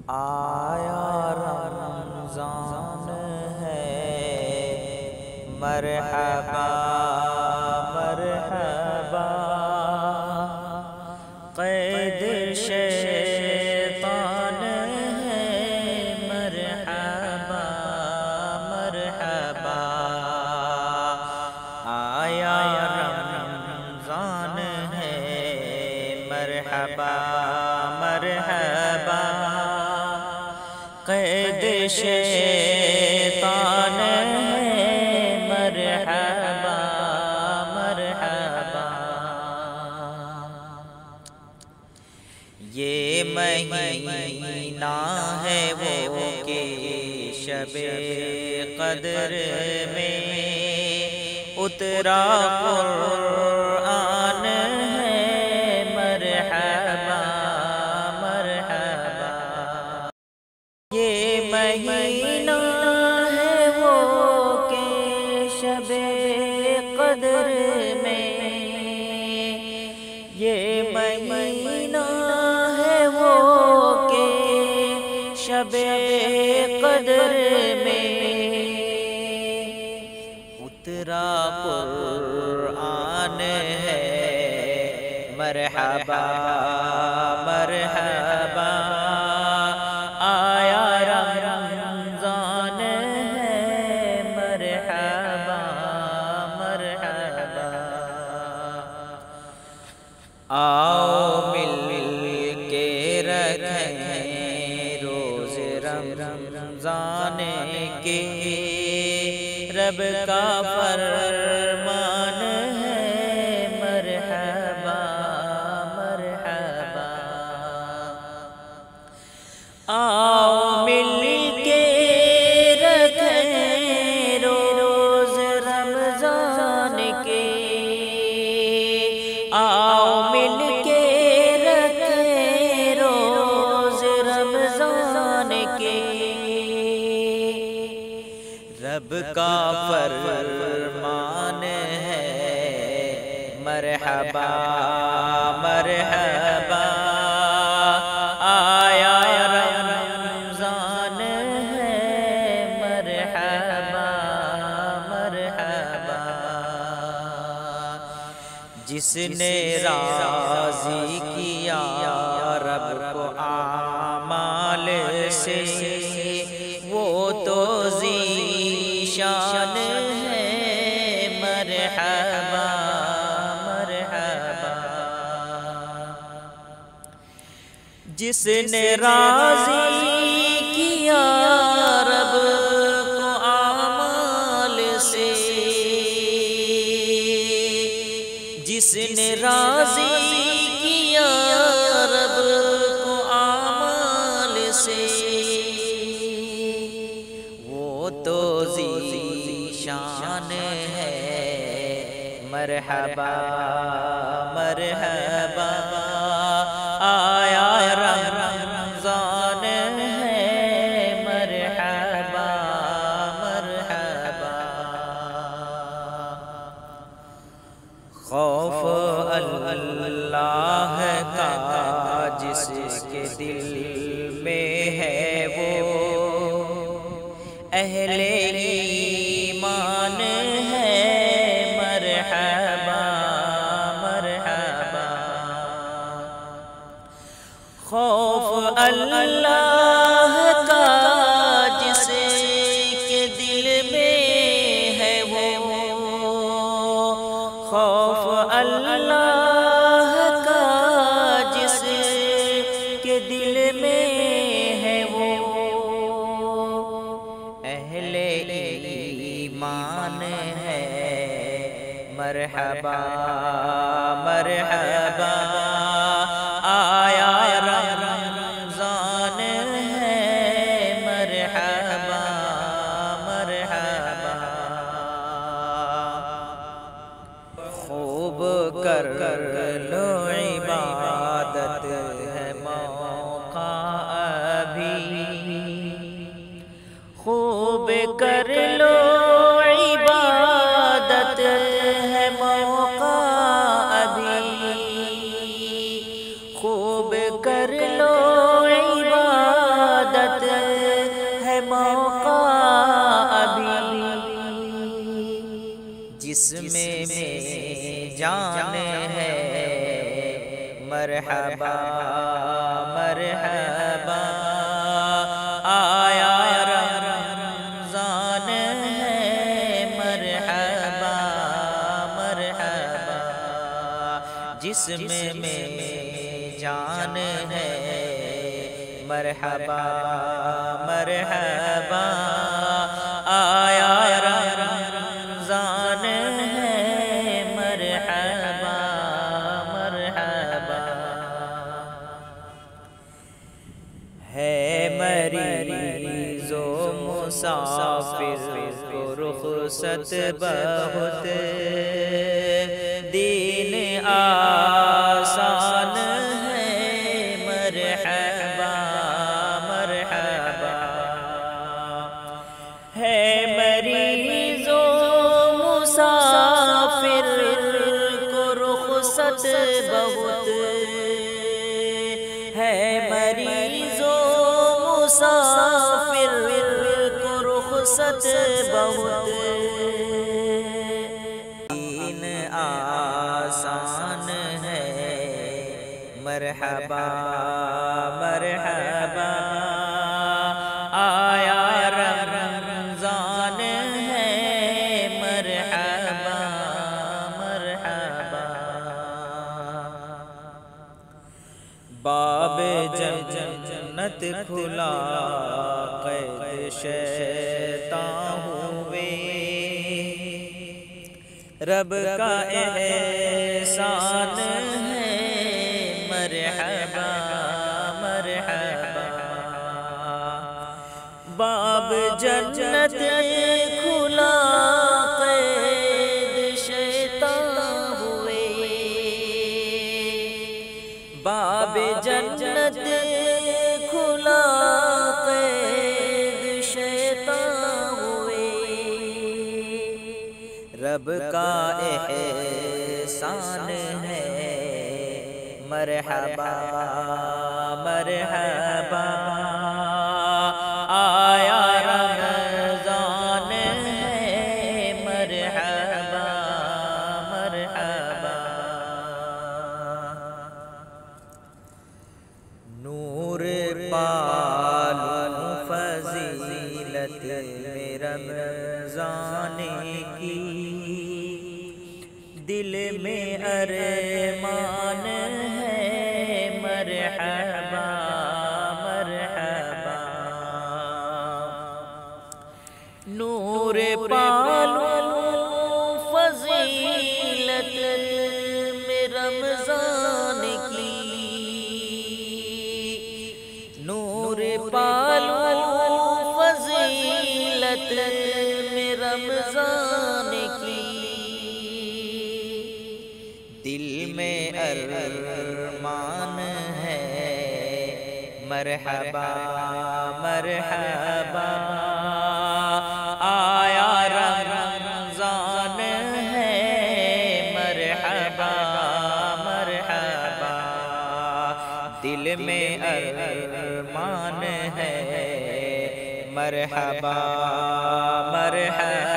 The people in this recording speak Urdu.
آیا رمضان ہے مرحبا مرحبا، قید شیطان ہے مرحبا مرحبا، آیا رمضان ہے مرحبا مرحبا، قید شیطان ہے مرحبا مرحبا، یہ مہینہ ہے وہ کہ شب قدر میں اترا قرآن ہے مرحبا مرحبا، یہ مہینہ ہے وہ کہ شب قدر میں، یہ مہینہ ہے وہ کہ شب قدر میں اترا قرآن ہے مرحبا مرحبا، آیا رمضان ہے مرحبا مرحبا، آؤ مل کے رکھیں روز رمضان کے، رب کا فرمان ہے مرحبا مرحبا، آؤ مل کے رکھیں روز رمضان کے، آؤ مل کے رکھیں روز رمضان کے، رب کا فرمان ہے مرحبا مرحبا، آیا رمضان ہے مرحبا مرحبا، جس نے راضی کیا رب کو اعمال سے، وہ تو ذیشان ہے مرحبا مرحبا، جس نے راضی کیا رب کو اعمال سے، جس نے راضی کیا رب کو اعمال سے، وہ تو ذیشان ہے مرحبا مرحبا، آیا رمضان ہے مرحبا مرحبا، خوف اللہ کا جس کے دل میں ہے وہ اہل ایمان ہے مرحبا مرحبا، خوف اللہ کا جس کے دل میں ہے وہ، خوف اللہ کا جس کے دل میں ہے وہ اہل ایمان ہے مرحبا مرحبا، آیا رمضان ہے مرحبا مرحبا، خوب کر لو عبادت ہے موقع ابھی، خوب کر لو عبادت ہے موقع ابھی، خوب کر لو عبادت جسم میں جان ہے، مرحبا مرحبا آیا رمضان ہے، مرحبا مرحبا ہے مریض و مسافر کو رخصت بہت، دین آسان ہے، مرحبا مرحبا ہے مریض و مسافر کو رخصت بہت، ہے مریض و مسافر کو رخصت بہت، دین آسان ہے، مرحبا مرحبا آیا رمضان ہے، مرحبا مرحبا باب جنت کھلا، قید شیطان ہوئے، رب کا احسان ہے، مرحبا مرحبا باب جنت کھلا، قید شیطان ہوئے، باب جنت کھلا، قید شیطان ہوئے، رب کا احسان ہے، مرحبا مرحبا آیا رمضان ہے، مرحبا مرحبا نور پالوں فضیلت میں رمضان کی، دل میں ارمان ہے، مرحبا مرحبا نور پالوں فضیلت میں رمضان کی، نور پالوں فضیلت میں رمضان کی، دل میں ارمان ہے، مرحبا مرحبا آیا رمضان ہے، مرحبا مرحبا دل میں ارمان ہے، مرحبا مرحبا